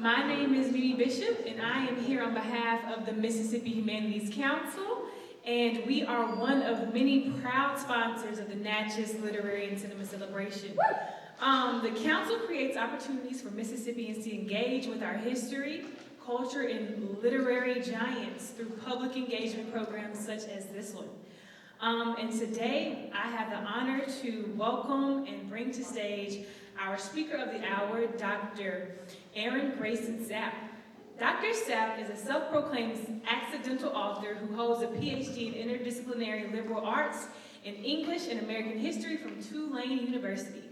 My name is Mimi Bishop, and I am here on behalf of the Mississippi Humanities Council, and we are one of many proud sponsors of the Natchez Literary and Cinema Celebration. The council creates opportunities for Mississippians to engage with our history, culture, and literary giants through public engagement programs such as this one. And today, I have the honor to welcome and bring to stage our speaker of the hour, Dr. Erin Grayson Sapp. Dr. Sapp is a self-proclaimed accidental author who holds a PhD in interdisciplinary liberal arts in English and American history from Tulane University.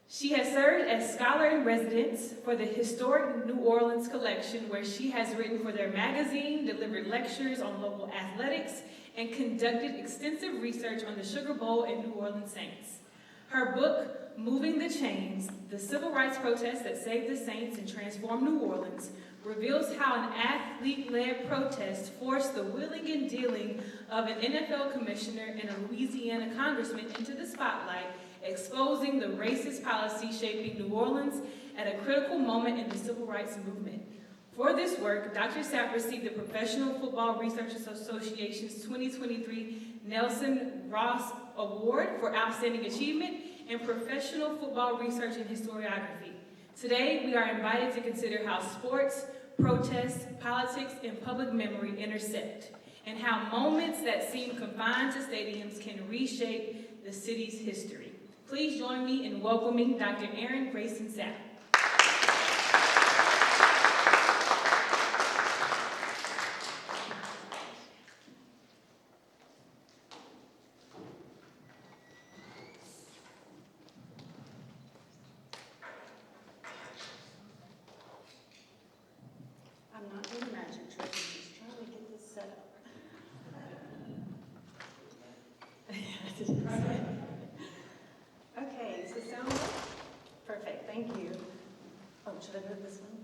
She has served as scholar in residence for the Historic New Orleans Collection, where she has written for their magazine, delivered lectures on local athletics, and conducted extensive research on the Sugar Bowl and New Orleans Saints. Her book, Moving the Chains, The Civil Rights Protests That Saved the Saints and Transformed New Orleans, reveals how an athlete-led protest forced the wheeling and dealing of an NFL commissioner and a Louisiana congressman into the spotlight, exposing the racist policy shaping New Orleans at a critical moment in the civil rights movement. For this work, Dr. Sapp received the Professional Football Researchers Association's 2023 Nelson Ross Award for Outstanding Achievement in Professional Football Research and Historiography. Today, we are invited to consider how sports, protests, politics, and public memory intersect, and how moments that seem confined to stadiums can reshape the city's history. Please join me in welcoming Dr. Erin Grayson Sapp. I'm not doing a magic trick, I'm just trying to get this set up. Okay, does this sound good? Perfect, thank you. Oh, should I move this one?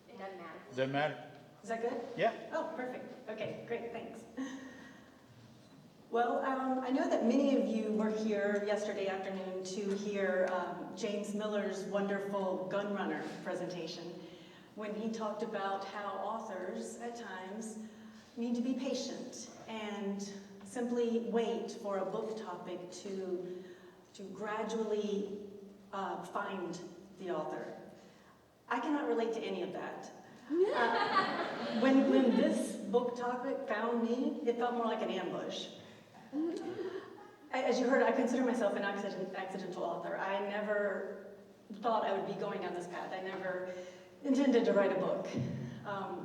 It doesn't matter. Doesn't matter. Is that good? Yeah. Oh, perfect. Okay, great, thanks. Well, I know that many of you were here yesterday afternoon to hear James Miller's wonderful gun runner presentation when he talked about how authors at times need to be patient and simply wait for a book topic to gradually find the author. I cannot relate to any of that. When this book topic found me, it felt more like an ambush. As you heard, I consider myself an accidental author. I never thought I would be going down this path. I never intended to write a book.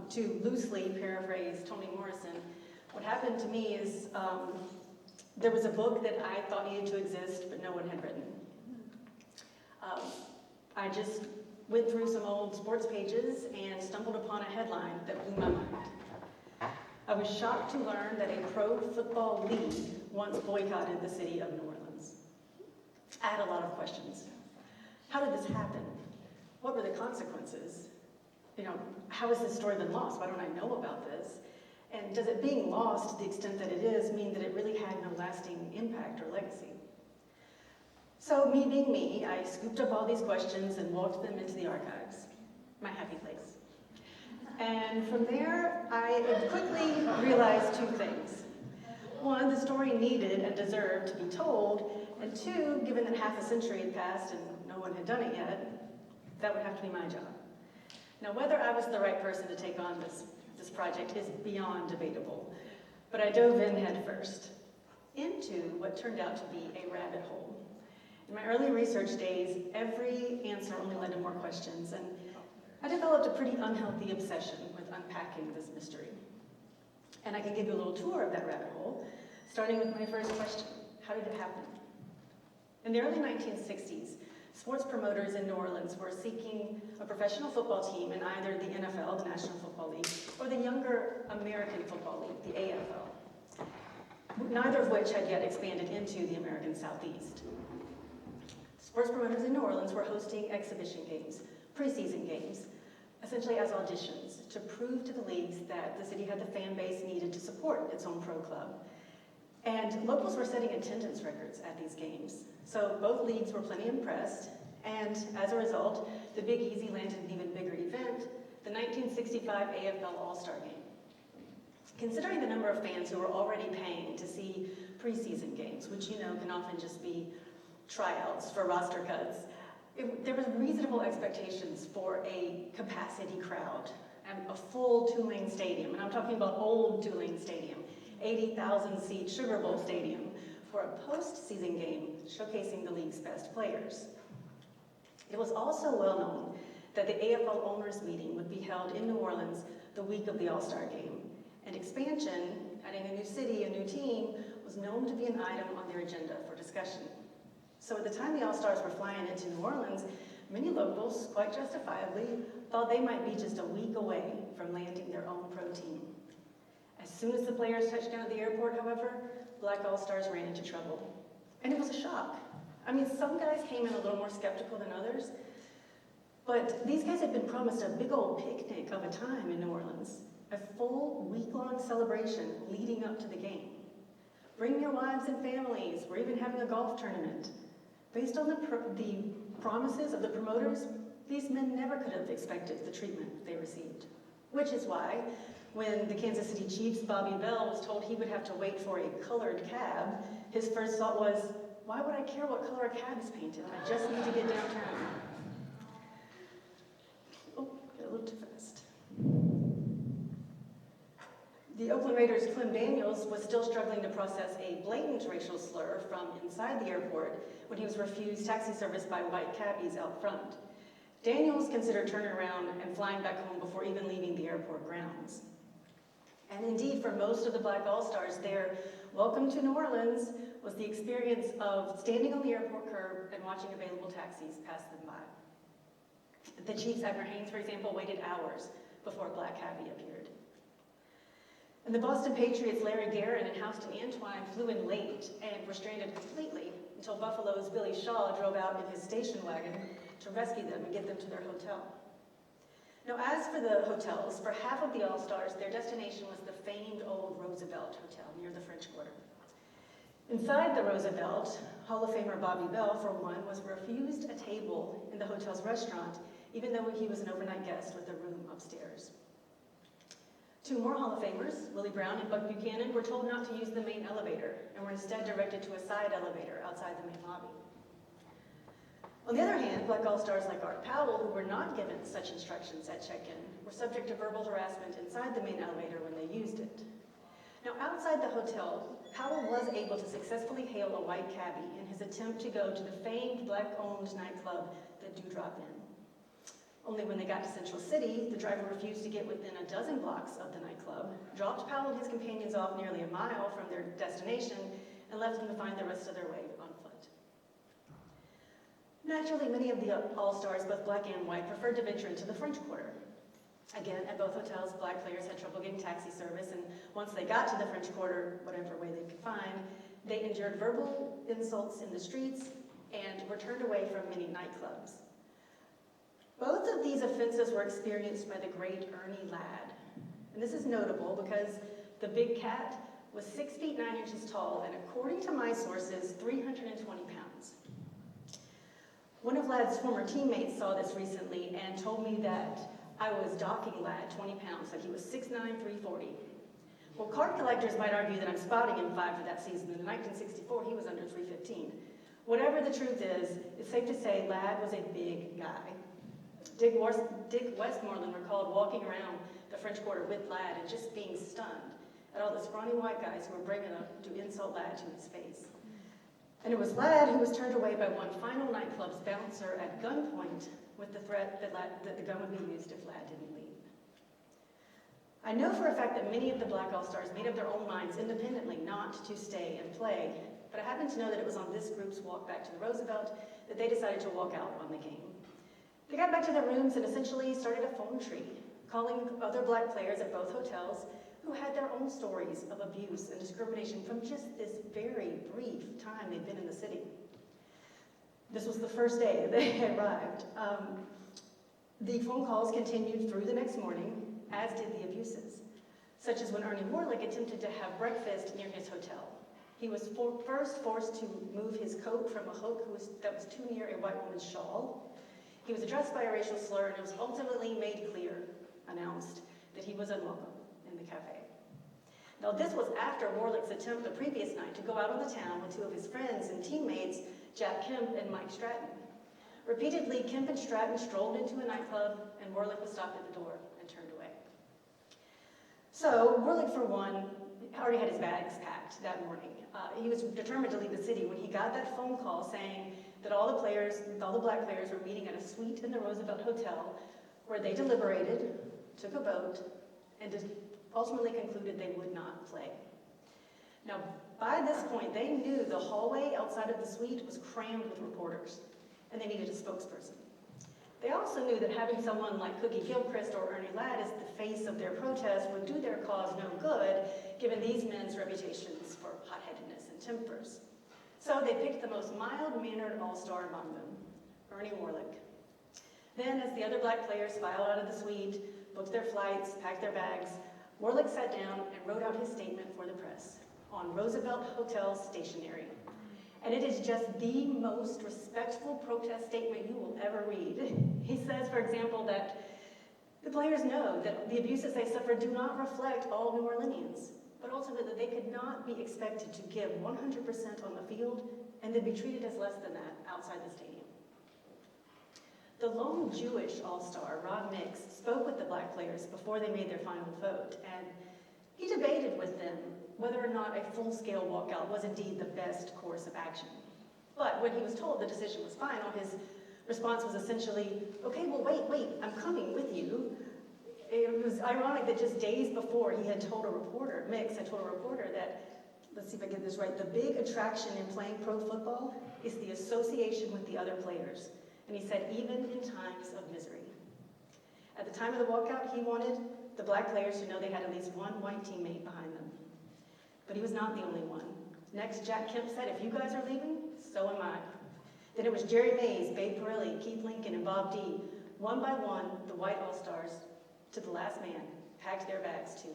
To loosely paraphrase Toni Morrison, what happened to me is there was a book that I thought needed to exist, but no one had written. I just went through some old sports pages and stumbled upon a headline that blew my mind. I was shocked to learn that a pro football league once boycotted the city of New Orleans. I had a lot of questions. How did this happen? What were the consequences? How has this story been lost? Why don't I know about this? And does it being lost to the extent that it is mean that it really had no lasting impact or legacy? So me being me, I scooped up all these questions and walked them into the archives, my happy place. And from there, I quickly realized two things. One, the story needed and deserved to be told, and two, given that half a century had passed and no one had done it yet, that would have to be my job. Now, whether I was the right person to take on this project is beyond debatable, but I dove in head first into what turned out to be a rabbit hole. In my early research days, every answer only led to more questions, and I developed a pretty unhealthy obsession with unpacking this mystery. And I can give you a little tour of that rabbit hole, starting with my first question: how did it happen? In the early 1960s, sports promoters in New Orleans were seeking a professional football team in either the NFL, the National Football League, or the younger American Football League, the AFL, neither of which had yet expanded into the American Southeast. Sports promoters in New Orleans were hosting exhibition games, preseason games, essentially as auditions to prove to the leagues that the city had the fan base needed to support its own pro club. And locals were setting attendance records at these games. So both leagues were plenty impressed, And as a result, the Big Easy landed an even bigger event, the 1965 AFL All-Star Game. Considering the number of fans who were already paying to see preseason games, which you know can often just be tryouts for roster cuts, there was reasonable expectations for a capacity crowd and a full Tulane Stadium, and I'm talking about old Tulane Stadium, 80,000 seat Sugar Bowl Stadium, for a postseason game showcasing the league's best players. It was also well known that the AFL owners meeting would be held in New Orleans the week of the All-Star Game, and expansion, adding a new city, a new team, was known to be an item on their agenda for discussion. So at the time the All-Stars were flying into New Orleans, many locals, quite justifiably, thought they might be just a week away from landing their own pro team. As soon as the players touched down at the airport, however, Black All-Stars ran into trouble. And it was a shock. I mean, some guys came in a little more skeptical than others, but these guys had been promised a big old picnic of a time in New Orleans, a full week-long celebration leading up to the game. Bring your wives and families. We're even having a golf tournament. Based on the promises of the promoters, these men never could have expected the treatment they received. Which is why, when the Kansas City Chiefs' Bobby Bell was told he would have to wait for a colored cab, his first thought was, why would I care what color a cab is painted? I just need to get downtown. Oh, got a little too fast. The Oakland Raiders' Clem Daniels was still struggling to process a blatant racial slur from inside the airport when he was refused taxi service by white cabbies out front. Daniels considered turning around and flying back home before even leaving the airport grounds. And indeed, for most of the Black All-Stars, their welcome to New Orleans was the experience of standing on the airport curb and watching available taxis pass them by. The Chiefs' Abner Haynes, for example, waited hours before a black cabbie appeared. And the Boston Patriots' Larry Guerin and Houston Antwine flew in late and were stranded completely until Buffalo's Billy Shaw drove out in his station wagon to rescue them and get them to their hotel. Now, as for the hotels, for half of the All-Stars, their destination was the famed old Roosevelt Hotel near the French Quarter. Inside the Roosevelt, Hall of Famer Bobby Bell, for one, was refused a table in the hotel's restaurant, even though he was an overnight guest with a room upstairs. Two more Hall of Famers, Willie Brown and Buck Buchanan, were told not to use the main elevator and were instead directed to a side elevator outside the main lobby. On the other hand, Black All-Stars like Art Powell, who were not given such instructions at check-in, were subject to verbal harassment inside the main elevator when they used it. Now, outside the hotel, Powell was able to successfully hail a white cabbie in his attempt to go to the famed Black-owned nightclub, the Dewdrop Inn. Only when they got to Central City, the driver refused to get within a dozen blocks of the nightclub, dropped Powell and his companions off nearly a mile from their destination, and left them to find the rest of their way on foot. Naturally, many of the All-Stars, both black and white, preferred to venture into the French Quarter. Again, at both hotels, black players had trouble getting taxi service, and once they got to the French Quarter, whatever way they could find, they endured verbal insults in the streets and were turned away from many nightclubs. Both of these offenses were experienced by the great Ernie Ladd. And this is notable because the big cat was 6 feet 9 inches tall and, according to my sources, 320 pounds. One of Ladd's former teammates saw this recently and told me that I was docking Ladd 20 pounds, that he was 6'9", 340. Well, card collectors might argue that I'm spotting him 5 for that season. In 1964, he was under 315. Whatever the truth is, it's safe to say Ladd was a big guy. Dick Westmoreland recalled walking around the French Quarter with Ladd and just being stunned at all the scrawny white guys who were bringing up to insult Ladd to his face. And it was Ladd who was turned away by one final nightclub's bouncer at gunpoint with the threat that the gun would be used if Ladd didn't leave. I know for a fact that many of the Black All-Stars made up their own minds independently not to stay and play, but I happen to know that it was on this group's walk back to the Roosevelt that they decided to walk out on the game. They got back to their rooms and essentially started a phone tree, calling other black players at both hotels who had their own stories of abuse and discrimination from just this very brief time they'd been in the city. This was the first day they arrived. The phone calls continued through the next morning, as did the abuses, such as when Ernie Morlick attempted to have breakfast near his hotel. He was first forced to move his coat from a hook that was too near a white woman's shawl. He was addressed by a racial slur, and it was ultimately made clear, announced, that he was unwelcome in the cafe. Now, this was after Warlick's attempt the previous night to go out on the town with two of his friends and teammates, Jack Kemp and Mike Stratton. Repeatedly, Kemp and Stratton strolled into a nightclub, and Warlick was stopped at the door and turned away. So, Warlick, for one, already had his bags packed that morning. He was determined to leave the city when he got that phone call saying that all the black players were meeting at a suite in the Roosevelt Hotel, where they deliberated, took a vote, and ultimately concluded they would not play. Now, by this point, they knew the hallway outside of the suite was crammed with reporters, and they needed a spokesperson. They also knew that having someone like Cookie Gilchrist or Ernie Ladd as the face of their protest would do their cause no good, given these men's reputations for hot-headedness and tempers. So they picked the most mild-mannered all-star among them, Ernie Warlick. Then, as the other black players filed out of the suite, booked their flights, packed their bags, Warlick sat down and wrote out his statement for the press on Roosevelt Hotel stationery. And it is just the most respectful protest statement you will ever read. He says, for example, that the players know that the abuses they suffered do not reflect all New Orleanians, but ultimately that they could not be expected to give 100% on the field and then be treated as less than that outside the stadium. The lone Jewish all-star, Rob Mix, spoke with the black players before they made their final vote, and he debated with them whether or not a full-scale walkout was indeed the best course of action. But when he was told the decision was final, his response was essentially, okay, well, wait, I'm coming with you. It was ironic that just days before he had told a reporter, Mix had told a reporter that, let's see if I get this right, the big attraction in playing pro football is the association with the other players. And he said, even in times of misery. At the time of the walkout, he wanted the black players to know they had at least one white teammate behind them. But he was not the only one. Next, Jack Kemp said, if you guys are leaving, so am I. Then it was Jerry Mays, Babe Parilli, Keith Lincoln, and Bob D. One by one, the white all-stars, to the last man, packed their bags too.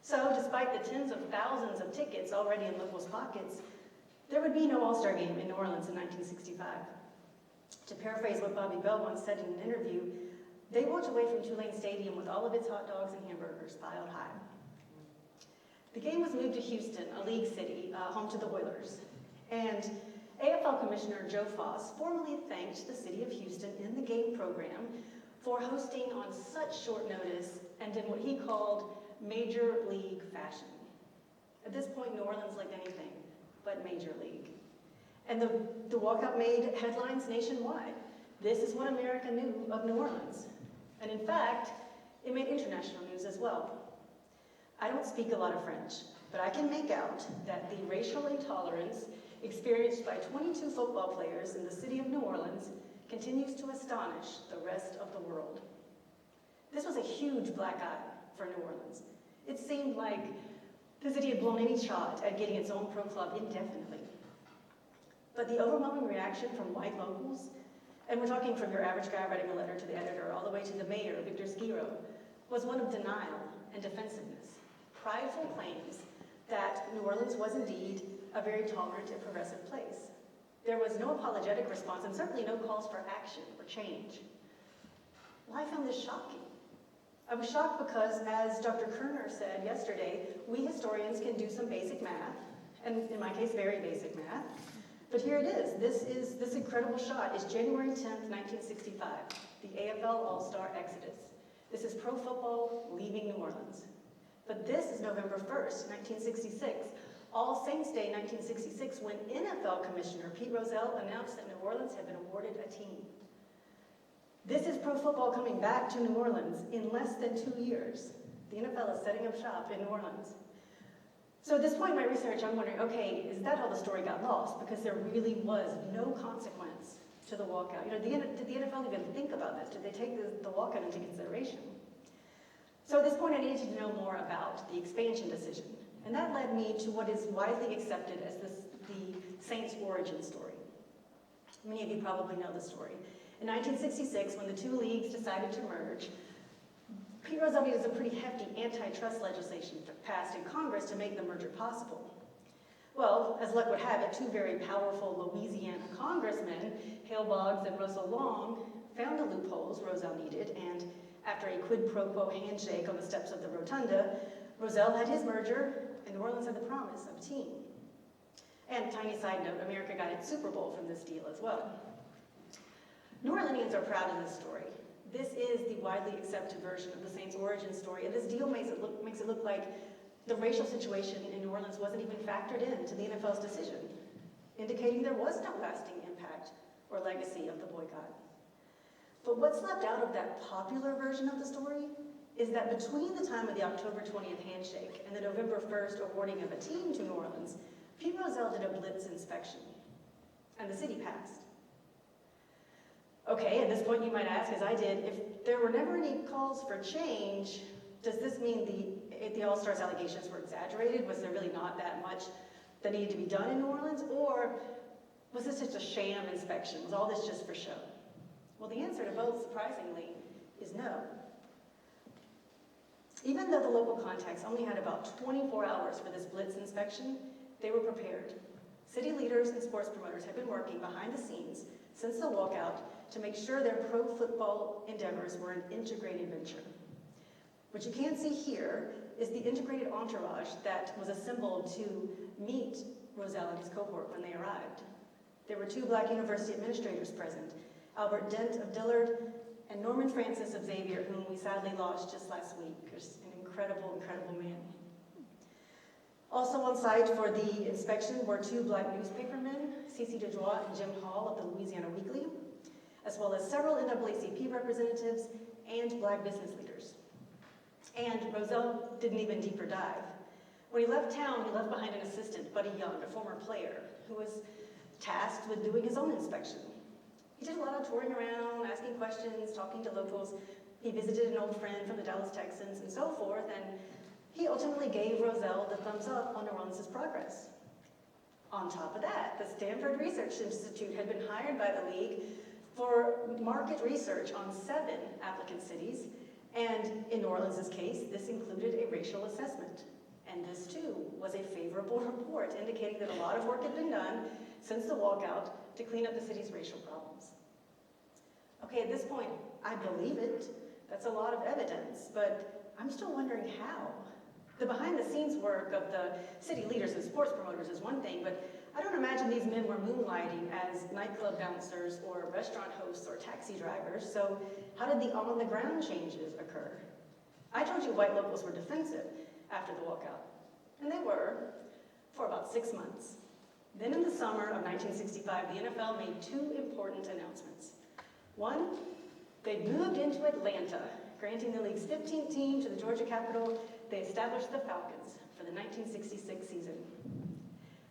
So, despite the tens of thousands of tickets already in locals' pockets, there would be no all-star game in New Orleans in 1965. To paraphrase what Bobby Bell once said in an interview, they walked away from Tulane Stadium with all of its hot dogs and hamburgers piled high. The game was moved to Houston, a league city, home to the Oilers. And AFL Commissioner Joe Foss formally thanked the city of Houston in the game program for hosting on such short notice and in what he called major league fashion. At this point, New Orleans liked anything but major league. And the walkout made headlines nationwide. This is what America knew of New Orleans. And in fact, it made international news as well. I don't speak a lot of French, but I can make out that the racial intolerance experienced by 22 football players in the city of New Orleans continues to astonish the rest of the world. This was a huge black eye for New Orleans. It seemed like the city had blown any shot at getting its own pro club indefinitely. But the overwhelming reaction from white locals, and we're talking from your average guy writing a letter to the editor all the way to the mayor, Victor Skiro, was one of denial and defensiveness. Prideful claims that New Orleans was indeed a very tolerant and progressive place. There was no apologetic response and certainly no calls for action or change. Well, I found this shocking. I was shocked because, as Dr. Kerner said yesterday, we historians can do some basic math, and in my case, very basic math. But here it is. This incredible shot is January 10th, 1965, the AFL All-Star Exodus. This is pro football leaving New Orleans. But this is November 1st, 1966, All Saints Day 1966, when NFL Commissioner Pete Rozelle announced that New Orleans had been awarded a team. This is pro football coming back to New Orleans in less than 2 years. The NFL is setting up shop in New Orleans. So at this point in my research, I'm wondering, okay, is that how the story got lost? Because there really was no consequence to the walkout. Did the NFL even think about this? Did they take the walkout into consideration? So at this point, I needed to know more about the expansion decision. And that led me to what is widely accepted as the Saints' origin story. Many of you probably know the story. In 1966, when the two leagues decided to merge, Pete Rozelle has a pretty hefty antitrust legislation passed in Congress to make the merger possible. Well, as luck would have it, two very powerful Louisiana congressmen, Hale Boggs and Russell Long, found the loopholes Roselle needed, and after a quid pro quo handshake on the steps of the Rotunda, Roselle had his merger, and New Orleans had the promise of a team. And tiny side note, America got its Super Bowl from this deal as well. New Orleanians are proud of this story. This is the widely accepted version of the Saints' origin story, and this deal makes it look like the racial situation in New Orleans wasn't even factored into the NFL's decision, indicating there was no lasting impact or legacy of the boycott. But what's left out of that popular version of the story is that between the time of the October 20th handshake and the November 1st awarding of a team to New Orleans, Pete Rozelle did a blitz inspection, and the city passed. Okay, at this point you might ask, as I did, if there were never any calls for change, does this mean the All-Stars allegations were exaggerated? Was there really not that much that needed to be done in New Orleans? Or was this just a sham inspection? Was all this just for show? Well, the answer to both, surprisingly, is no. Even though the local contacts only had about 24 hours for this blitz inspection, they were prepared. City leaders and sports promoters had been working behind the scenes since the walkout to make sure their pro football endeavors were an integrated venture. What you can't see here is the integrated entourage that was assembled to meet Rozelle and his cohort when they arrived. There were two Black university administrators present, Albert Dent of Dillard and Norman Francis of Xavier, whom we sadly lost just last week. Just an incredible, incredible man. Also on site for the inspection were two Black newspapermen, Cece DeJoie and Jim Hall of the Louisiana Weekly, as well as several NAACP representatives and Black business leaders. And Rozelle did an even deeper dive. When he left town, he left behind an assistant, Buddy Young, a former player, who was tasked with doing his own inspection. He did a lot of touring around, asking questions, talking to locals. He visited an old friend from the Dallas Texans and so forth, and he ultimately gave Rozelle the thumbs up on New Orleans' progress. On top of that, the Stanford Research Institute had been hired by the league for market research on 7 applicant cities, and in New Orleans' case, this included a racial assessment. And this too was a favorable report indicating that a lot of work had been done since the walkout to clean up the city's racial problems. Okay, at this point, I believe it. That's a lot of evidence, but I'm still wondering how. The behind-the-scenes work of the city leaders and sports promoters is one thing, but I don't imagine these men were moonlighting as nightclub bouncers or restaurant hosts or taxi drivers, so how did the on-the-ground changes occur? I told you white locals were defensive after the walkout, and they were for about 6 months. Then in the summer of 1965, the NFL made 2 important announcements. One, they moved into Atlanta, granting the league's 15th team to the Georgia Capitol. They established the Falcons for the 1966 season.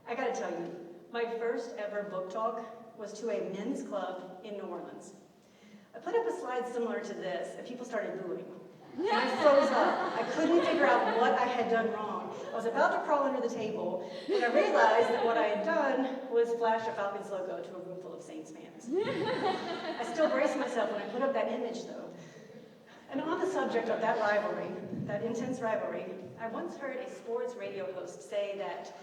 I gotta tell you, my first ever book talk was to a men's club in New Orleans. I put up a slide similar to this, and people started booing. And I froze up. I couldn't figure out what I had done wrong. I was about to crawl under the table when I realized that what I had done was flash a Falcons logo to a room full of Saints fans. I still brace myself when I put up that image, though. And on the subject of that rivalry, that intense rivalry, I once heard a sports radio host say that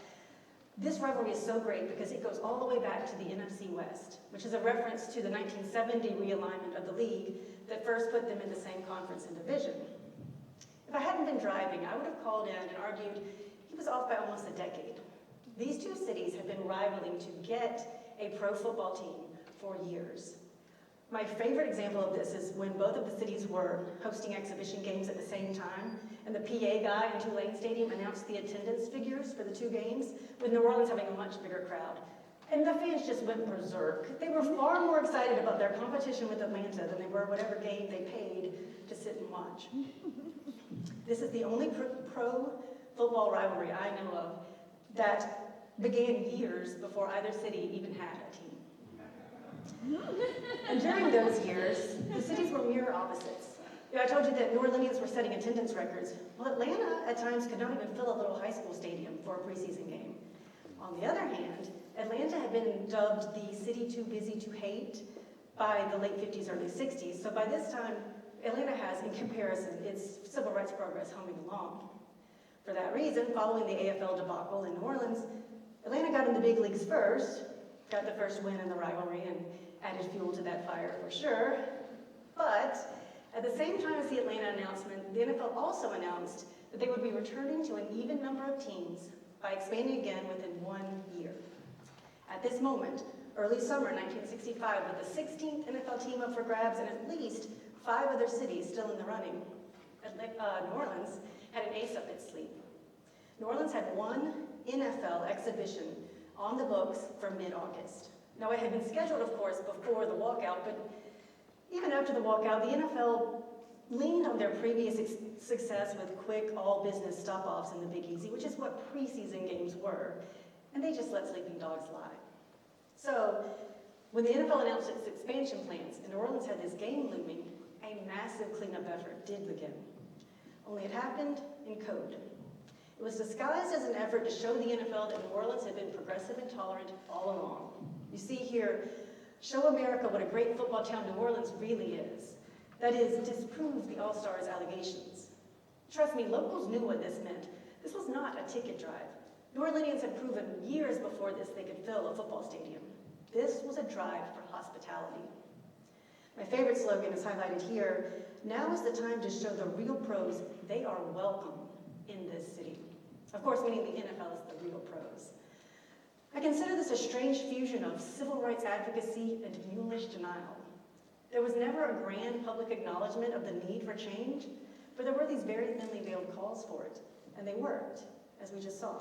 this rivalry is so great because it goes all the way back to the NFC West, which is a reference to the 1970 realignment of the league that first put them in the same conference and division. If I hadn't been driving, I would have called in and argued he was off by almost a decade. These two cities have been rivaling to get a pro football team for years. My favorite example of this is when both of the cities were hosting exhibition games at the same time, and the PA guy in Tulane Stadium announced the attendance figures for the 2 games, with New Orleans having a much bigger crowd. And the fans just went berserk. They were far more excited about their competition with Atlanta than they were whatever game they paid to sit and watch. This is the only pro football rivalry I know of that began years before either city even had a team. And during those years, the cities were mirror opposites. I told you that New Orleanians were setting attendance records. Well, Atlanta at times could not even fill a little high school stadium for a preseason game. On the other hand, Atlanta had been dubbed the city too busy to hate by the late 50s, early 60s. So by this time, Atlanta has, in comparison, its civil rights progress humming along. For that reason, following the AFL debacle in New Orleans, Atlanta got in the big leagues first, got the first win in the rivalry, and added fuel to that fire for sure. But at the same time as the Atlanta announcement, the NFL also announced that they would be returning to an even number of teams by expanding again within 1 year. At this moment, early summer 1965, with the 16th NFL team up for grabs and at least 5 other cities still in the running, New Orleans had an ace up its sleeve. New Orleans had one NFL exhibition on the books for mid-August. Now, it had been scheduled, of course, before the walkout, but even after the walkout, the NFL leaned on their previous success with quick, all-business stop-offs in the Big Easy, which is what preseason games were, and they just let sleeping dogs lie. So, when the NFL announced its expansion plans and New Orleans had this game looming, a massive cleanup effort did begin. Only it happened in code. It was disguised as an effort to show the NFL that New Orleans had been progressive and tolerant all along. You see here, show America what a great football town New Orleans really is. That is, disprove the All-Stars allegations. Trust me, locals knew what this meant. This was not a ticket drive. New Orleanians had proven years before this they could fill a football stadium. This was a drive for hospitality. My favorite slogan is highlighted here. Now is the time to show the real pros they are welcome in this city. Of course, meaning the NFL is the real pros. I consider this a strange fusion of civil rights advocacy and mulish denial. There was never a grand public acknowledgement of the need for change, but there were these very thinly veiled calls for it, and they worked, as we just saw.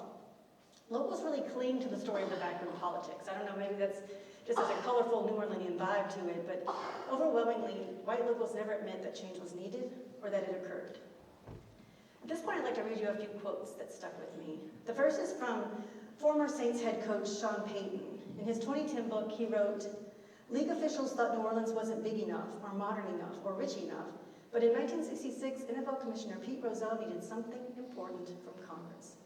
Locals really cling to the story of the backroom politics. I don't know, maybe that's just as a colorful New Orleanian vibe to it, but overwhelmingly, white locals never admit that change was needed or that it occurred. At this point, I'd like to read you a few quotes that stuck with me. The first is from former Saints head coach Sean Payton. In his 2010 book, he wrote, "League officials thought New Orleans wasn't big enough, or modern enough, or rich enough, but in 1966, NFL Commissioner Pete Rozelle needed something important from Congress."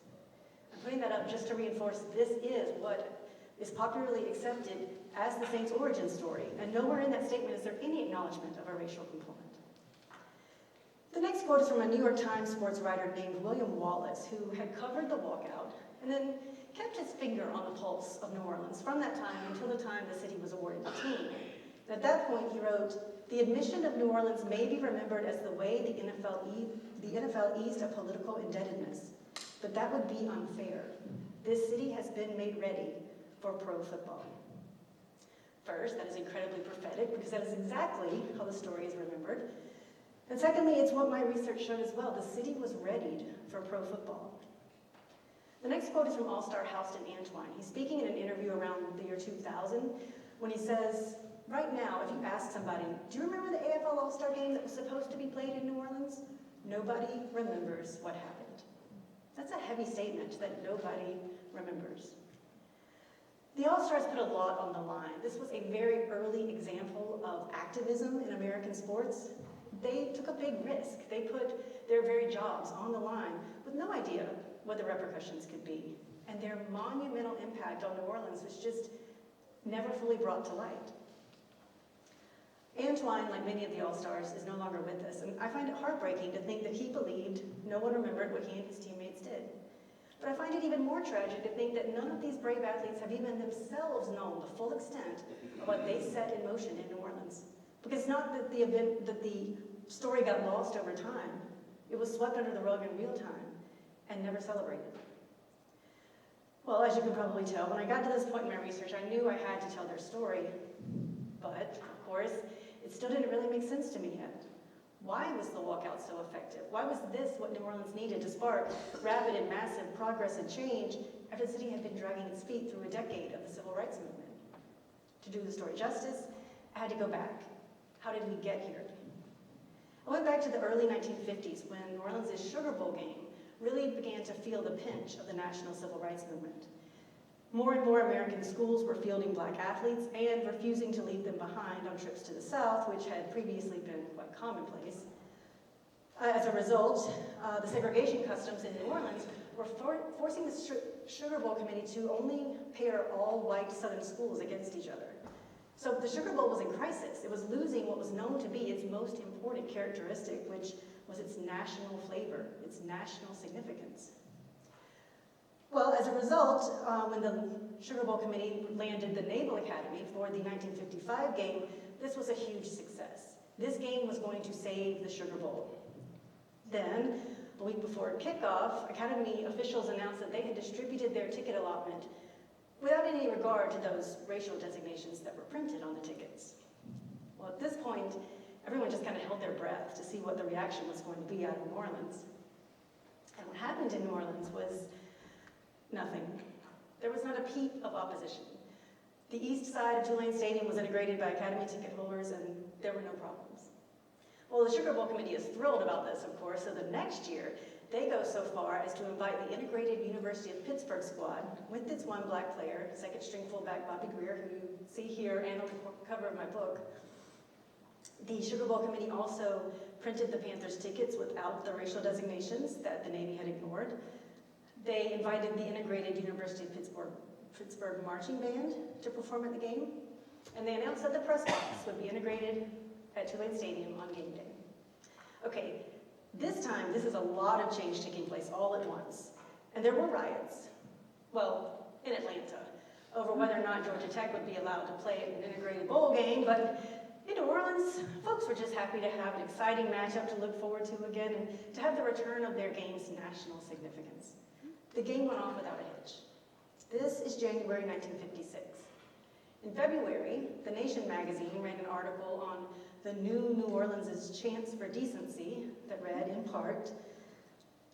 I'm putting that up just to reinforce this is what is popularly accepted as the Saints' origin story, and nowhere in that statement is there any acknowledgement of a racial component. The next quote is from a New York Times sports writer named William Wallace, who had covered the walkout and then kept his finger on the pulse of New Orleans from that time until the time the city was awarded the team. And at that point, he wrote, "The admission of New Orleans may be remembered as the way the NFL eased a political indebtedness, but that would be unfair. This city has been made ready for pro football." First, that is incredibly prophetic because that is exactly how the story is remembered. And secondly, it's what my research showed as well. The city was readied for pro football. The next quote is from All-Star Houston Antwine. He's speaking in an interview around the year 2000 when he says, "Right now, if you ask somebody, do you remember the AFL All-Star game that was supposed to be played in New Orleans? Nobody remembers what happened." That's a heavy statement that nobody remembers. The All-Stars put a lot on the line. This was a very early example of activism in American sports. They took a big risk. They put their very jobs on the line with no idea what the repercussions could be. And their monumental impact on New Orleans was just never fully brought to light. Antwine, like many of the All-Stars, is no longer with us, and I find it heartbreaking to think that he believed no one remembered what he and his teammates did. But I find it even more tragic to think that none of these brave athletes have even themselves known the full extent of what they set in motion in New Orleans. Because it's not that the story got lost over time. It was swept under the rug in real time and never celebrated. Well, as you can probably tell, when I got to this point in my research, I knew I had to tell their story. But, of course, it still didn't really make sense to me yet. Why was the walkout so effective? Why was this what New Orleans needed to spark rapid and massive progress and change after the city had been dragging its feet through a decade of the civil rights movement? To do the story justice, I had to go back. How did we get here? I went back to the early 1950s when New Orleans' Sugar Bowl game really began to feel the pinch of the national civil rights movement. More and more American schools were fielding black athletes and refusing to leave them behind on trips to the South, which had previously been quite commonplace. As a result, the segregation customs in New Orleans were forcing the Sugar Bowl committee to only pair all white Southern schools against each other. So the Sugar Bowl was in crisis. It was losing what was known to be its most important characteristic, which was its national flavor, its national significance. Well, as a result, when the Sugar Bowl Committee landed the Naval Academy for the 1955 game, this was a huge success. This game was going to save the Sugar Bowl. Then, a week before kickoff, Academy officials announced that they had distributed their ticket allotment without any regard to those racial designations that were printed on the tickets. Well, at this point, everyone just kind of held their breath to see what the reaction was going to be out of New Orleans. And what happened in New Orleans was nothing. There was not a peep of opposition. The east side of Tulane Stadium was integrated by Academy ticket holders, and there were no problems. Well, the Sugar Bowl Committee is thrilled about this, of course, so the next year, they go so far as to invite the integrated University of Pittsburgh squad, with its one black player, second-string fullback Bobby Greer, who you see here and on the cover of my book. The Sugar Bowl Committee also printed the Panthers tickets without the racial designations that the Navy had ignored. They invited the integrated University of Pittsburgh marching band to perform at the game, and they announced that the press box would be integrated at Tulane Stadium on game day. Okay, this time, this is a lot of change taking place all at once, and there were riots, well, in Atlanta, over whether or not Georgia Tech would be allowed to play an integrated bowl game, but in New Orleans, folks were just happy to have an exciting matchup to look forward to again and to have the return of their game's national significance. The game went off without a hitch. This is January 1956. In February, The Nation magazine ran an article on the new New Orleans' chance for decency that read, in part,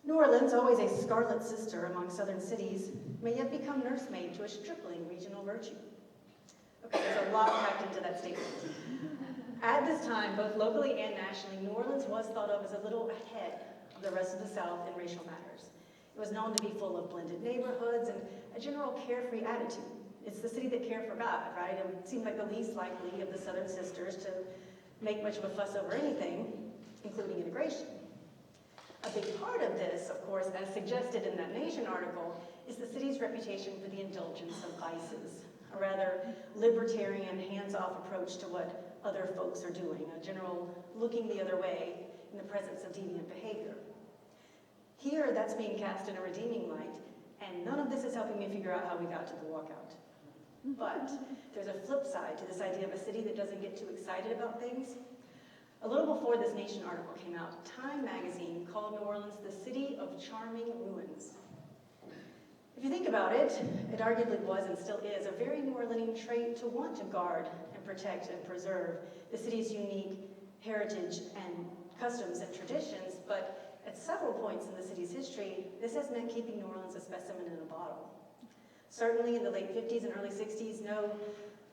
New Orleans, always a scarlet sister among southern cities, may yet become nursemaid to a stripling regional virtue. Okay, there's a lot packed into that statement. At this time, both locally and nationally, New Orleans was thought of as a little ahead of the rest of the South in racial matters. It was known to be full of blended neighborhoods and a general carefree attitude. It's the city that cared for God, right? It seemed like the least likely of the Southern sisters to make much of a fuss over anything, including integration. A big part of this, of course, as suggested in that Nation article, is the city's reputation for the indulgence of vices, a rather libertarian, hands-off approach to what other folks are doing, a general looking the other way in the presence of deviant behavior. Here, that's being cast in a redeeming light, and none of this is helping me figure out how we got to the walkout. But there's a flip side to this idea of a city that doesn't get too excited about things. A little before this Nation article came out, Time magazine called New Orleans the city of charming ruins. If you think about it, it arguably was and still is a very New Orleanian trait to want to guard and protect and preserve the city's unique heritage and customs and traditions, but at several points in the city's history, this has meant keeping New Orleans a specimen in a bottle. Certainly in the late 50s and early 60s, no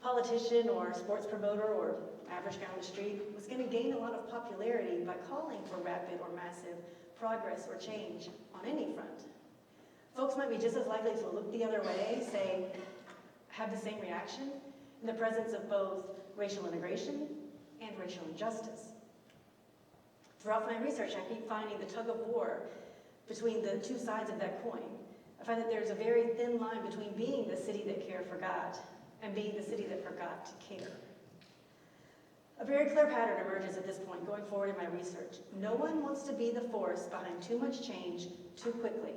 politician or sports promoter or average guy on the street was going to gain a lot of popularity by calling for rapid or massive progress or change on any front. Folks might be just as likely to look the other way, say, have the same reaction in the presence of both racial integration and racial injustice. Throughout my research, I keep finding the tug of war between the two sides of that coin. I find that there's a very thin line between being the city that cared for God and being the city that forgot to care. A very clear pattern emerges at this point going forward in my research. No one wants to be the force behind too much change too quickly.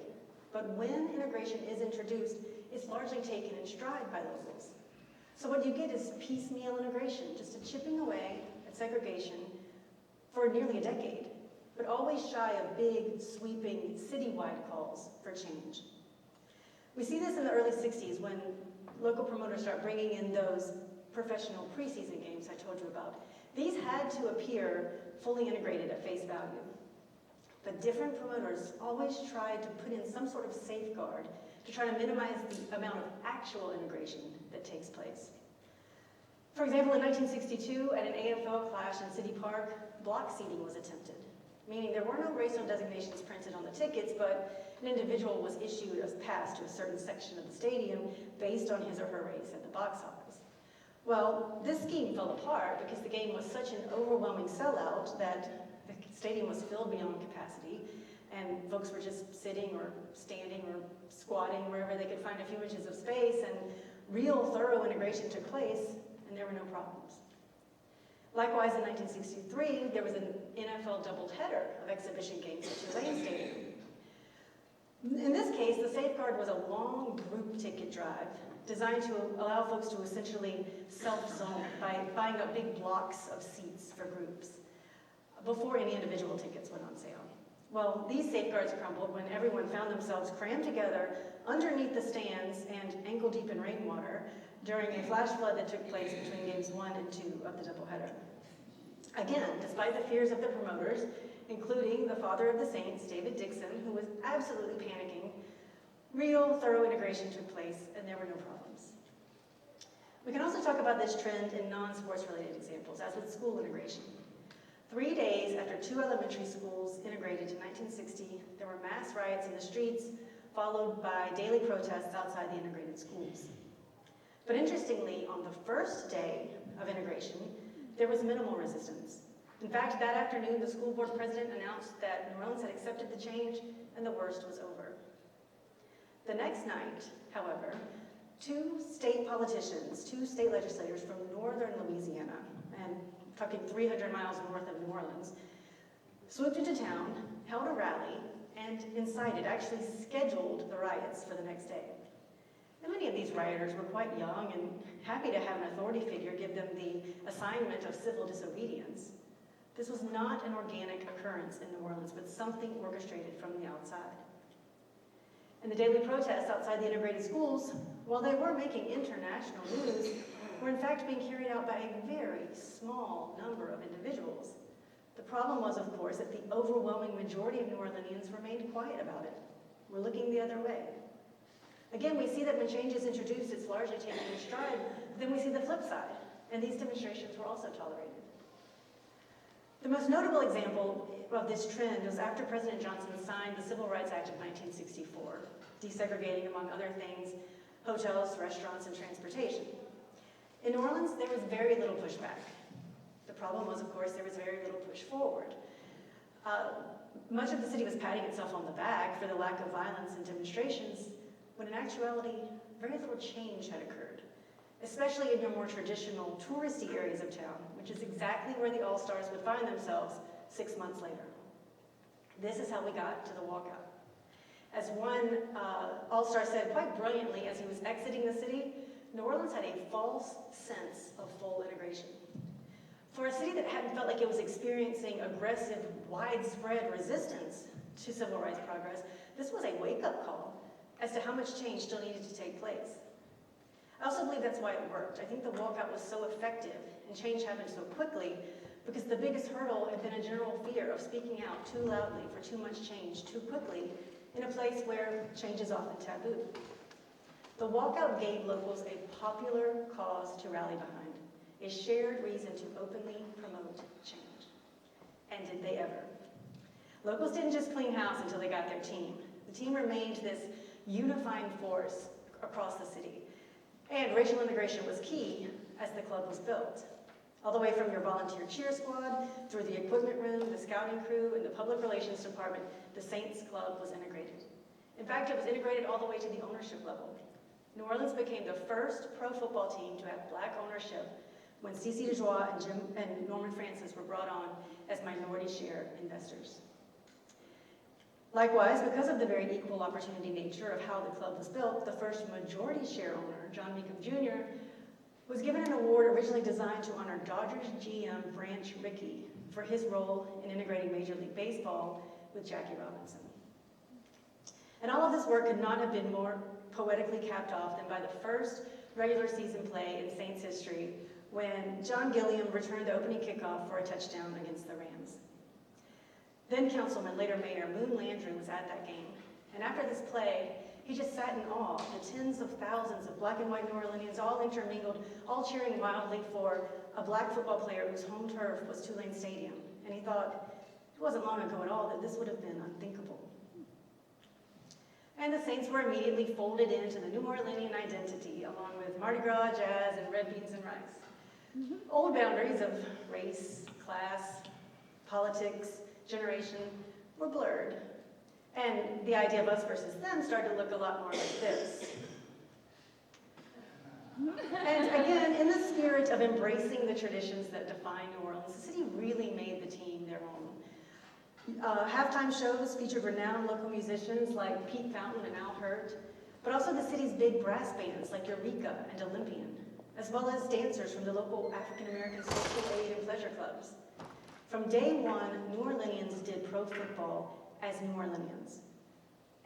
But when integration is introduced, it's largely taken in stride by locals. So what you get is piecemeal integration, just a chipping away at segregation for nearly a decade, but always shy of big, sweeping, citywide calls for change. We see this in the early 60s when local promoters start bringing in those professional preseason games I told you about. These had to appear fully integrated at face value. But different promoters always tried to put in some sort of safeguard to try to minimize the amount of actual integration that takes place. For example, in 1962, at an AFL clash in City Park, block seating was attempted, meaning there were no racial designations printed on the tickets, but an individual was issued a pass to a certain section of the stadium based on his or her race at the box office. Well, this scheme fell apart because the game was such an overwhelming sellout that the stadium was filled beyond capacity, and folks were just sitting or standing or squatting wherever they could find a few inches of space, and real thorough integration took place, and there were no problems. Likewise, in 1963, there was an NFL doubleheader of exhibition games at Tulane Stadium. In this case, the safeguard was a long group ticket drive designed to allow folks to essentially self-zone by buying up big blocks of seats for groups before any individual tickets went on sale. Well, these safeguards crumbled when everyone found themselves crammed together underneath the stands and ankle-deep in rainwater during a flash flood that took place between games 1 and 2 of the doubleheader. Again, despite the fears of the promoters, including the father of the Saints, David Dixon, who was absolutely panicking, real thorough integration took place and there were no problems. We can also talk about this trend in non-sports related examples, as with school integration. 3 days after 2 elementary schools integrated in 1960, there were mass riots in the streets, followed by daily protests outside the integrated schools. But interestingly, on the first day of integration, there was minimal resistance. In fact, that afternoon, the school board president announced that New Orleans had accepted the change and the worst was over. The next night, however, 2 state politicians, 2 state legislators from northern Louisiana, and talking 300 miles north of New Orleans, swooped into town, held a rally, and incited, actually scheduled the riots for the next day. And many of these rioters were quite young and happy to have an authority figure give them the assignment of civil disobedience. This was not an organic occurrence in New Orleans, but something orchestrated from the outside. And the daily protests outside the integrated schools, while they were making international news, were in fact being carried out by a very small number of individuals. The problem was, of course, that the overwhelming majority of New Orleanians remained quiet about it. We're looking the other way. Again, we see that when change is introduced, it's largely taken in stride, but then we see the flip side, and these demonstrations were also tolerated. The most notable example of this trend was after President Johnson signed the Civil Rights Act of 1964, desegregating, among other things, hotels, restaurants, and transportation. In New Orleans, there was very little pushback. The problem was, of course, there was very little push forward. Much of the city was patting itself on the back for the lack of violence and demonstrations, when in actuality, very little change had occurred, especially in your more traditional touristy areas of town, which is exactly where the All-Stars would find themselves 6 months later. This is how we got to the walkout. As one All-Star said quite brilliantly as he was exiting the city, New Orleans had a false sense of full integration. For a city that hadn't felt like it was experiencing aggressive, widespread resistance to civil rights progress, this was a wake-up call as to how much change still needed to take place. I also believe that's why it worked. I think the walkout was so effective and change happened so quickly because the biggest hurdle had been a general fear of speaking out too loudly for too much change too quickly in a place where change is often taboo. The walkout gave locals a popular cause to rally behind, a shared reason to openly promote change. And did they ever? Locals didn't just clean house until they got their team. The team remained this unifying force across the city. And racial integration was key as the club was built. All the way from your volunteer cheer squad, through the equipment room, the scouting crew, and the public relations department, the Saints Club was integrated. In fact, it was integrated all the way to the ownership level. New Orleans became the first pro football team to have black ownership when CeCe DeJoie and Norman Francis were brought on as minority share investors. Likewise, because of the very equal opportunity nature of how the club was built, the first majority share owner, John Meekum Jr., was given an award originally designed to honor Dodgers GM Branch Rickey for his role in integrating Major League Baseball with Jackie Robinson. And all of this work could not have been more poetically capped off than by the first regular season play in Saints history when John Gilliam returned the opening kickoff for a touchdown against the Rams. Then Councilman, later Mayor Moon Landry was at that game, and after this play, he just sat in awe of the tens of thousands of black and white New Orleanians all intermingled, all cheering wildly for a black football player whose home turf was Tulane Stadium. And he thought, it wasn't long ago at all that this would have been unthinkable. And the Saints were immediately folded into the New Orleanian identity, along with Mardi Gras, jazz, and red beans and rice. Old boundaries of race, class, politics, generation were blurred. And the idea of us versus them started to look a lot more like this. And again, in the spirit of embracing the traditions that define New Orleans, the city really made the team their own. Halftime shows featured renowned local musicians like Pete Fountain and Al Hurt, but also the city's big brass bands like Eureka and Olympian, as well as dancers from the local African-American social aid and pleasure clubs. From day one, New Orleanians did pro football as New Orleanians.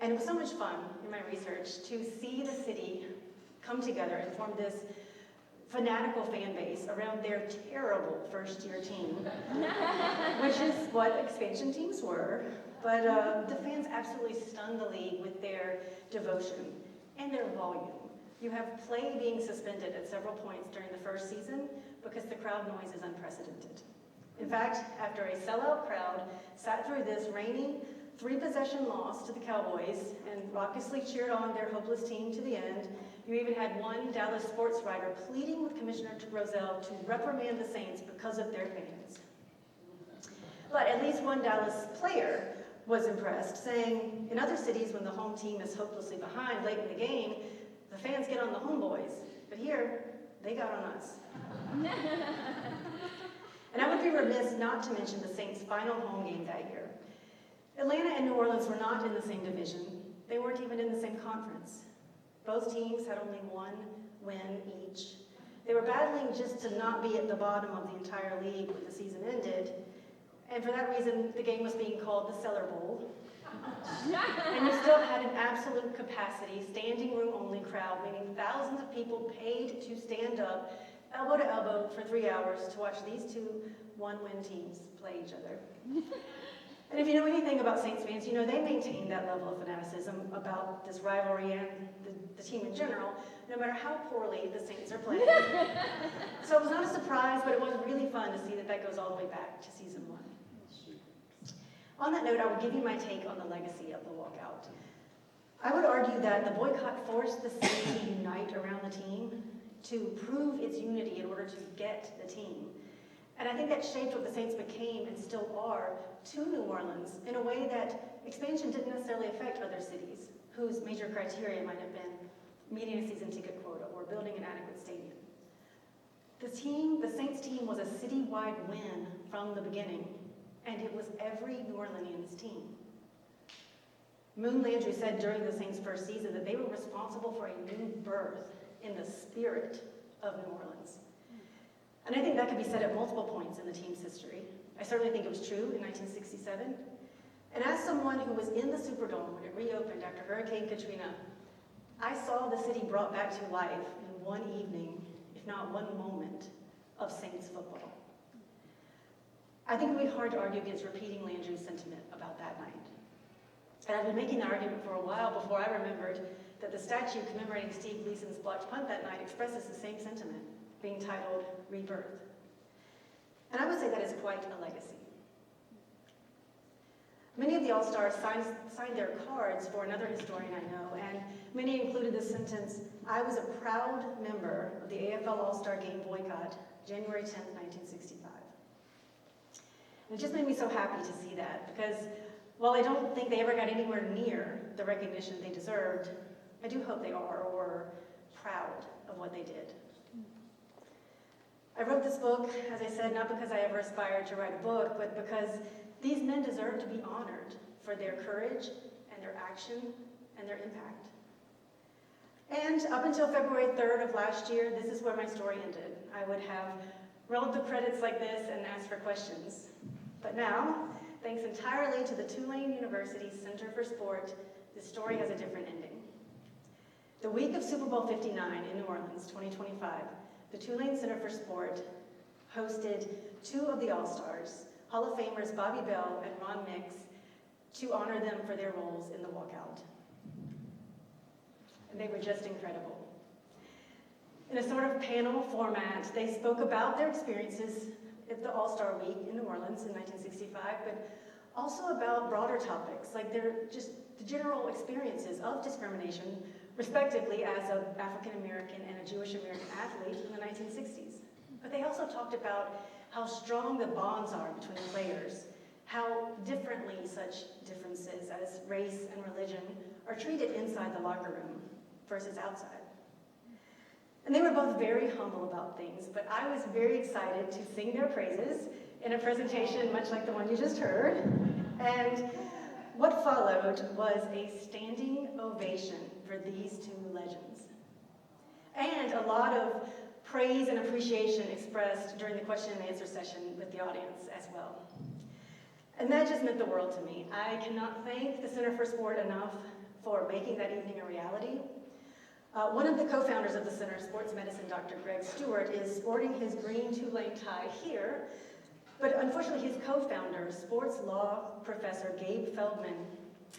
And it was so much fun in my research to see the city come together and form this fanatical fan base around their terrible first-year team, which is what expansion teams were. But the fans absolutely stunned the league with their devotion and their volume. You have play being suspended at several points during the first season because the crowd noise is unprecedented. In fact, after a sellout crowd sat through this rainy, 3-possession loss to the Cowboys and raucously cheered on their hopeless team to the end, you even had one Dallas sports writer pleading with Commissioner Roselle to reprimand the Saints because of their fans. But at least one Dallas player was impressed, saying, in other cities when the home team is hopelessly behind late in the game, the fans get on the homeboys, but here, they got on us. And I would be remiss not to mention the Saints' final home game that year. Atlanta and New Orleans were not in the same division. They weren't even in the same conference. Both teams had only one win each. They were battling just to not be at the bottom of the entire league when the season ended. And for that reason, the game was being called the Cellar Bowl. And you still had an absolute capacity, standing room only crowd, meaning thousands of people paid to stand up, elbow to elbow for 3 hours to watch these two one-win teams play each other. And if you know anything about Saints fans, you know they maintain that level of fanaticism about this rivalry and the team in general, no matter how poorly the Saints are playing. So it was not a surprise, but it was really fun to see that goes all the way back to season 1. On that note, I will give you my take on the legacy of the walkout. I would argue that the boycott forced the city to unite around the team, to prove its unity in order to get the team. And I think that shaped what the Saints became and still are to New Orleans in a way that expansion didn't necessarily affect other cities, whose major criteria might have been meeting a season ticket quota or building an adequate stadium. The Saints team was a citywide win from the beginning, and it was every New Orleanians team. Moon Landry said during the Saints' first season that they were responsible for a new birth in the spirit of New Orleans. And I think that could be said at multiple points in the team's history. I certainly think it was true in 1967. And as someone who was in the Superdome when it reopened after Hurricane Katrina, I saw the city brought back to life in one evening, if not one moment, of Saints football. I think it would be hard to argue against repeating Landry's sentiment about that night. And I've been making the argument for a while before I remembered that the statue commemorating Steve Gleason's blocked punt that night expresses the same sentiment, being titled Rebirth. And I would say that is quite a legacy. Many of the All-Stars signed their cards for another historian I know, and many included the sentence, "I was a proud member of the AFL All-Star Game boycott, January 10th, 1965. And it just made me so happy to see that, because while I don't think they ever got anywhere near the recognition they deserved, I do hope they are or were proud of what they did. I wrote this book, as I said, not because I ever aspired to write a book, but because these men deserve to be honored for their courage and their action and their impact. And up until February 3rd of last year, this is where my story ended. I would have rolled the credits like this and asked for questions. But now, thanks entirely to the Tulane University Center for Sport, this story has a different ending. The week of Super Bowl 59 in New Orleans, 2025, the Tulane Center for Sport hosted two of the All-Stars, Hall of Famers Bobby Bell and Ron Mix, to honor them for their roles in the walkout. And they were just incredible. In a sort of panel format, they spoke about their experiences at the All-Star Week in New Orleans in 1965, but also about broader topics, like their just the general experiences of discrimination, respectively as an African-American and a Jewish-American athlete in the 1960s. But they also talked about how strong the bonds are between players, how differently such differences as race and religion are treated inside the locker room versus outside. And they were both very humble about things, but I was very excited to sing their praises in a presentation much like the one you just heard. And what followed was a standing ovation for these two legends. And a lot of praise and appreciation expressed during the question and answer session with the audience as well. And that just meant the world to me. I cannot thank the Center for Sport enough for making that evening a reality. One of the co-founders of the Center, sports medicine, Dr. Greg Stewart, is sporting his green two-lane tie here, but unfortunately his co-founder, sports law professor Gabe Feldman,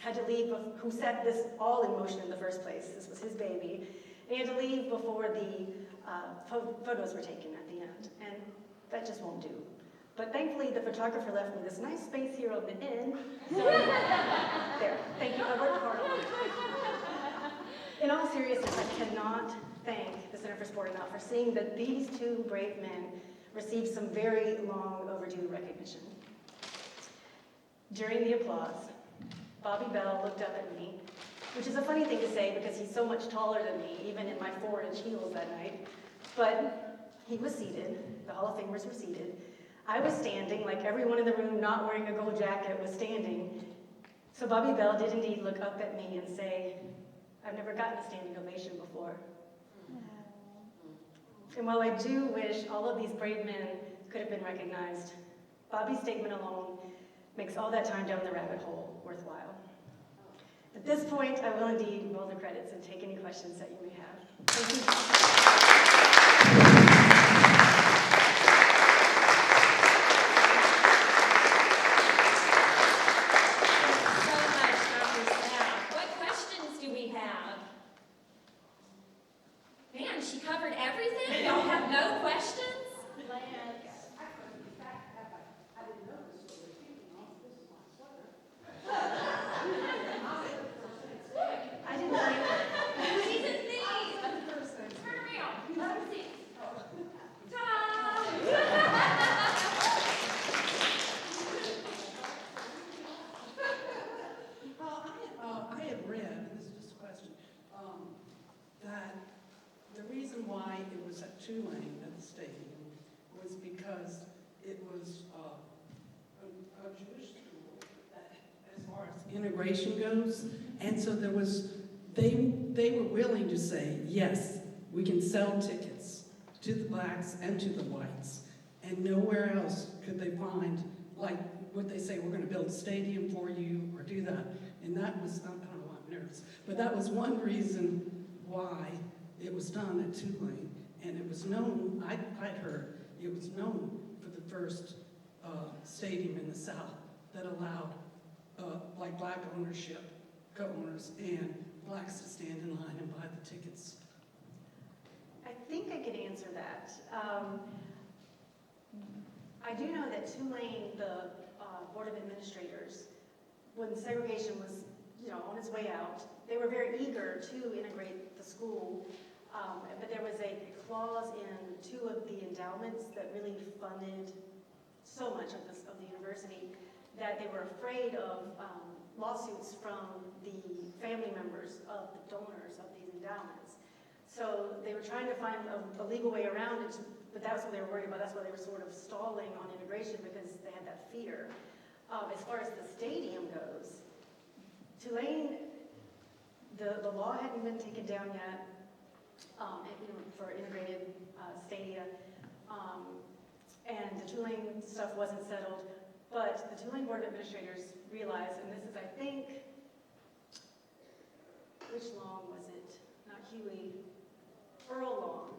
had to leave, who set this all in motion in the first place. This was his baby. And he had to leave before the photos were taken at the end, and that just won't do. But thankfully, the photographer left me this nice space here on the end. So, there, thank you, I worked hard on it. In all seriousness, I cannot thank the Center for Sport enough for seeing that these two brave men received some very long overdue recognition. During the applause, Bobby Bell looked up at me, which is a funny thing to say because he's so much taller than me, even in my 4-inch heels that night. But he was seated, the Hall of Famers were seated. I was standing, like everyone in the room not wearing a gold jacket was standing. So Bobby Bell did indeed look up at me and say, "I've never gotten a standing ovation before." And while I do wish all of these brave men could have been recognized, Bobby's statement alone makes all that time down the rabbit hole worthwhile. At this point, I will indeed roll the credits and take any questions that you may have. Thank you. She covered everything? Y'all have no questions? I didn't think She's a thief! Turn around. Let her see. Ta-da! I had read, and this is just a question, that the reason why it was at Tulane at the stadium was because it was a Jewish school that, as far as integration goes, and so there was, they were willing to say, yes, we can sell tickets to the blacks and to the whites, and nowhere else could they find, like, would they say, we're going to build a stadium for you or do that, and that was, I don't know why I'm nervous, but that was one reason why it was done at Tulane, and it was known, I'd heard, it was known for the first stadium in the South that allowed like black ownership, co-owners, and blacks to stand in line and buy the tickets. I think I could answer that. I do know that Tulane, the Board of Administrators, when segregation was, on its way out, they were very eager to integrate the school, but there was a clause in 2 of the endowments that really funded so much of the university that they were afraid of lawsuits from the family members of the donors of these endowments. So they were trying to find a legal way around it, but that's what they were worried about. That's why they were sort of stalling on integration, because they had that fear. As far as the stadium goes, Tulane, the law hadn't been taken down yet for integrated stadia, and the Tulane stuff wasn't settled, but the Tulane Board of Administrators realized, and this is, I think, which Long was it? Not Huey, Earl Long,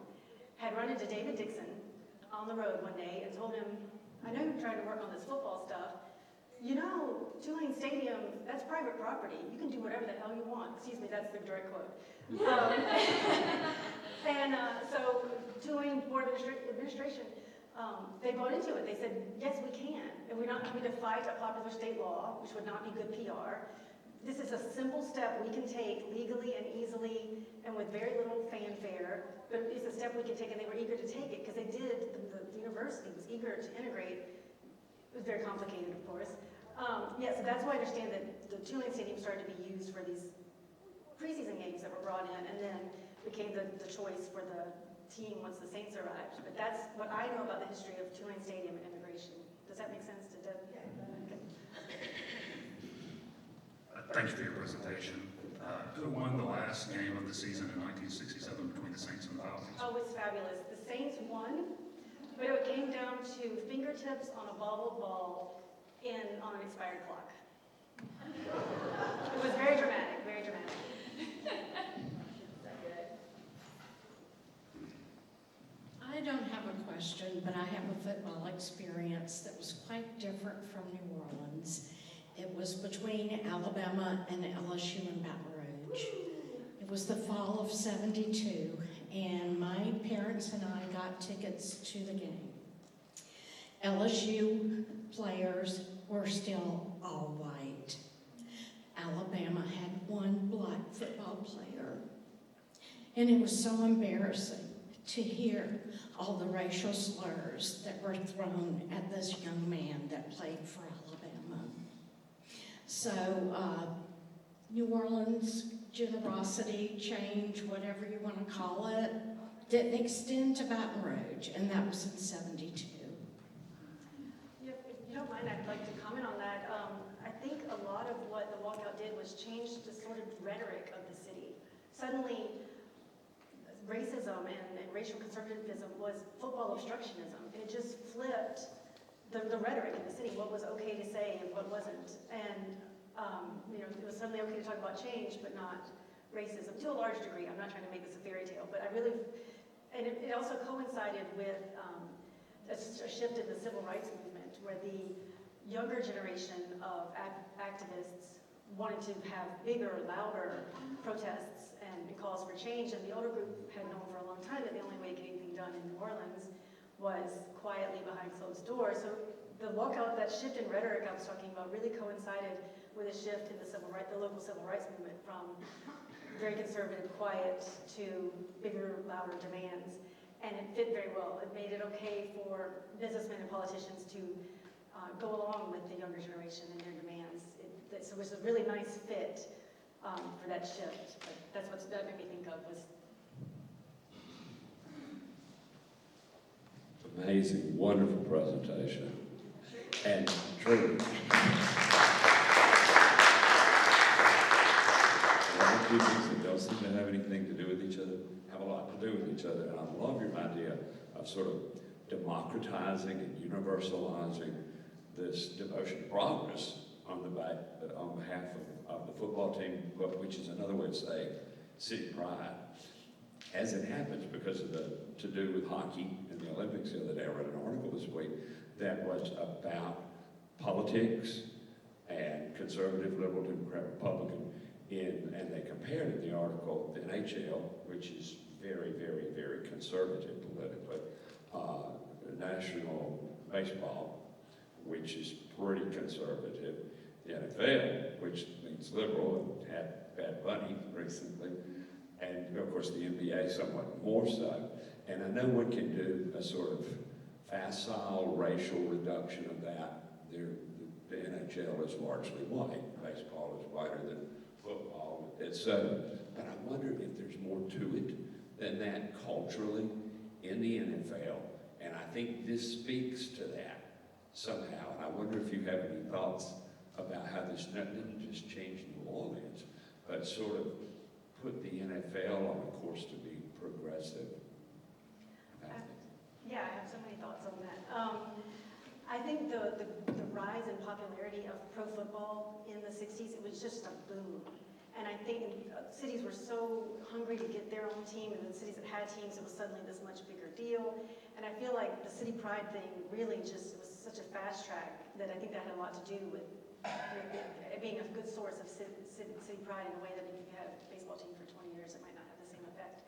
had run into David Dixon on the road one day and told him, "I know you're trying to work on this football stuff. Tulane Stadium, that's private property. You can do whatever the hell you want." Excuse me, that's the direct quote. So Tulane Board of Administration, they bought into it. They said, yes, we can. And we're not having to fight a popular state law, which would not be good PR. This is a simple step we can take legally and easily and with very little fanfare, but it's a step we can take, and they were eager to take it because they did. The university was eager to integrate. It was very complicated, of course. So that's why I understand that the Tulane Stadium started to be used for these preseason games that were brought in, and then became the choice for the team once the Saints arrived. But that's what I know about the history of Tulane Stadium and immigration. Does that make sense to Deb? Yeah. Okay. Thank you for your presentation. Who won the last game of the season in 1967 between the Saints and the Falcons? Oh, it's fabulous. The Saints won, but it came down to fingertips on a bobbled ball on an expired clock. It was very dramatic, very dramatic. I don't have a question, but I have a football experience that was quite different from New Orleans. It was between Alabama and LSU in Baton Rouge. It was the fall of '72, and my parents and I got tickets to the game. LSU players were still all white. Alabama had one black football player. And it was so embarrassing to hear all the racial slurs that were thrown at this young man that played for Alabama. So New Orleans generosity, change, whatever you want to call it, didn't extend to Baton Rouge, and that was in '72. If you don't mind, I'd like to comment on that. I think a lot of what the walkout did was change the sort of rhetoric of the city. Suddenly, racism and racial conservatism was football obstructionism, and it just flipped the rhetoric in the city, what was okay to say and what wasn't. And it was suddenly okay to talk about change, but not racism, to a large degree. I'm not trying to make this a fairy tale, but it also coincided with a shift in the civil rights movement, where the younger generation of activists wanted to have bigger, louder protests and calls for change, and the older group had known for a long time that the only way to get anything done in New Orleans was quietly behind closed doors. So the walkout, that shift in rhetoric I was talking about, really coincided with a shift in the local civil rights movement from very conservative, quiet, to bigger, louder demands. And it fit very well. It made it okay for businessmen and politicians to go along with the younger generation and their demands. So it was a really nice fit for that shift. But that's what that made me think of was. Amazing, wonderful presentation. And true. A lot of people that don't seem to have anything to do with each other have a lot to do with each other. And I love your idea of sort of democratizing and universalizing this devotion to progress on behalf of the football team, which is another way to say city pride. As it happens, because of to do with hockey and the Olympics the other day, I read an article this week that was about politics and conservative, liberal, Democrat, Republican, and they compared in the article the NHL, which is very, very, very conservative politically, National Baseball, which is pretty conservative, the NFL, which means liberal, and had Bad Bunny recently, and of course the NBA somewhat more so. And I know one can do a sort of facile racial reduction of that. The NHL is largely white, baseball is whiter than football, etc. But I wonder if there's more to it than that culturally in the NFL, and I think this speaks to that somehow. And I wonder if you have any thoughts about how this didn't just change New Orleans, but sort of put the NFL on a course to be progressive. Yeah, I have so many thoughts on that. I think the rise in popularity of pro football in the 60s, it was just a boom. And I think cities were so hungry to get their own team, and the cities that had teams, it was suddenly this much bigger deal. And I feel like the city pride thing really just was such a fast track that I think that had a lot to do with it being a good source of city pride in a way that if you had a baseball team for 20 years, it might not have the same effect.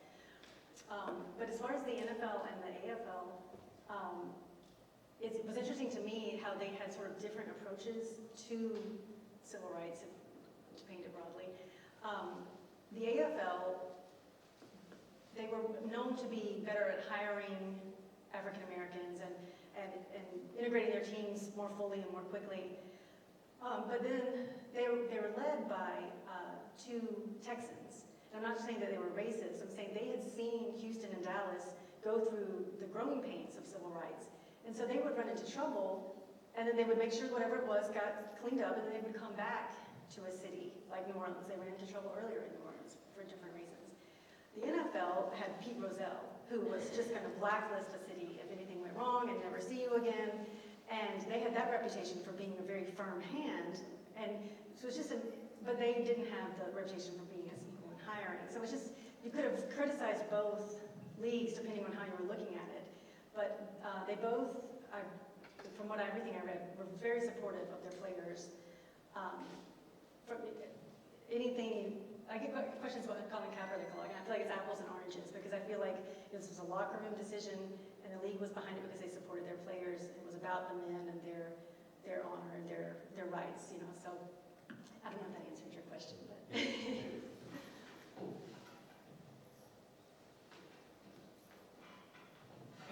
But as far as the NFL and the AFL, it was interesting to me how they had sort of different approaches to civil rights, to paint it broadly. The AFL, they were known to be better at hiring African Americans and integrating their teams more fully and more quickly. But then they were led by two Texans. And I'm not saying that they were racist. I'm saying they had seen Houston and Dallas go through the growing pains of civil rights. And so they would run into trouble, and then they would make sure whatever it was got cleaned up, and then they would come back to a city like New Orleans. They ran into trouble earlier in New Orleans for different reasons. The NFL had Pete Rozelle, who was just going to blacklist the city if anything went wrong and never see you again. And they had that reputation for being a very firm hand. And so it's just, but they didn't have the reputation for being as equal in hiring. So it's just, you could have criticized both leagues depending on how you were looking at it. But they both, from everything I read, were very supportive of their players. From anything, I get questions about Colin Kaepernick a lot, and I feel like it's apples and oranges, because I feel like this was a locker room decision, and the league was behind it because they supported their players. It was about the men and their honor and their rights, you know. So I don't know if that answered your question, but.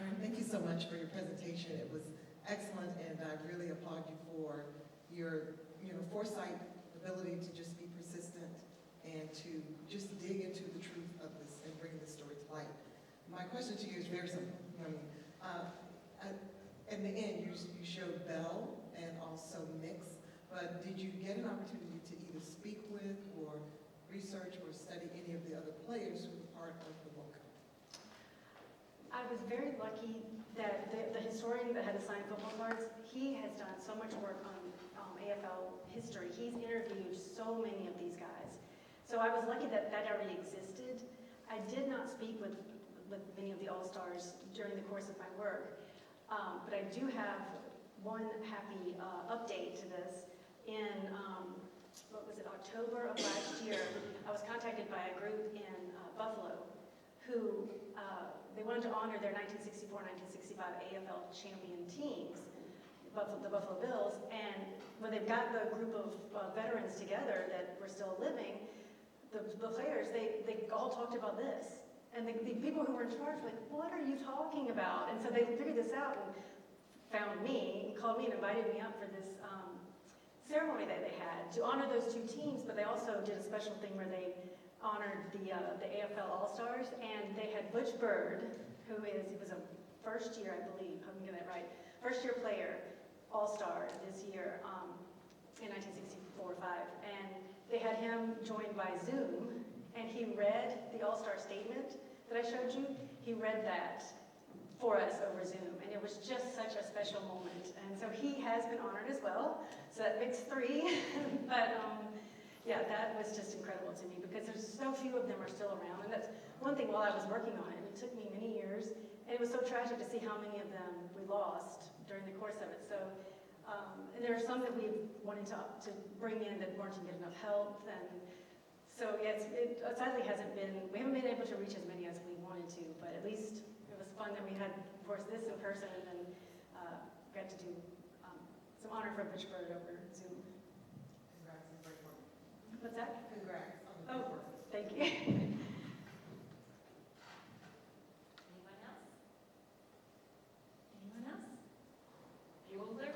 Erin, thank you so much for your presentation. It was excellent, and I really applaud you for your foresight, ability to just be persistent and to just dig into the truth of this and bring this story to light. My question to you is very simple. In the end, you showed Bell and also Mix, but did you get an opportunity to either speak with or research or study any of the other players who were part of the World Cup? I was very lucky that the historian that had assigned football cards, he has done so much work on AFL history. He's interviewed so many of these guys. So I was lucky that already existed. I did not speak with many of the All-Stars during the course of my work, but I do have one happy update to this. In, October of last year, I was contacted by a group in Buffalo who they wanted to honor their 1964-1965 AFL champion teams, the Buffalo Bills, and when they've got the group of veterans together that were still living, the players, they all talked about this. And the people who were in charge were like, what are you talking about? And so they figured this out and found me, and called me and invited me up for this ceremony that they had to honor those two teams, but they also did a special thing where they honored the AFL All-Stars, and they had Butch Bird, he was a first year, I believe, I'm getting that right, first year player, All-Star this year in 1964-5, and they had him joined by Zoom, and he read the All-Star statement that I showed you. He read that for us over Zoom, and it was just such a special moment. And so he has been honored as well, so that makes 3. But yeah, that was just incredible to me because there's so few of them are still around, and that's one thing while I was working on it. It took me many years, and it was so tragic to see how many of them we lost during the course of it. So, and there are some that we wanted to bring in that weren't getting enough help, and so yeah, it sadly we haven't been able to reach as many as we wanted to, but at least it was fun that we had, of course, this in person, and then got to do some honor for Butch Bird over Zoom. Congrats, it's great work. What's that? Congrats on the Oh, good work. thank you. Anyone else? Anyone else? Bueller?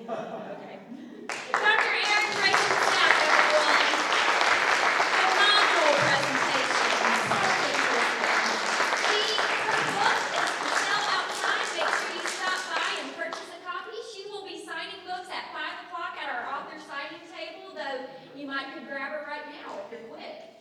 Okay. Dr. Erin, Grayson, Sapp, everyone. Phenomenal presentation. Her book is for sale outside. Make sure you stop by and purchase a copy. She will be signing books at 5 o'clock at our author signing table, though you might could grab her right now if you're quick.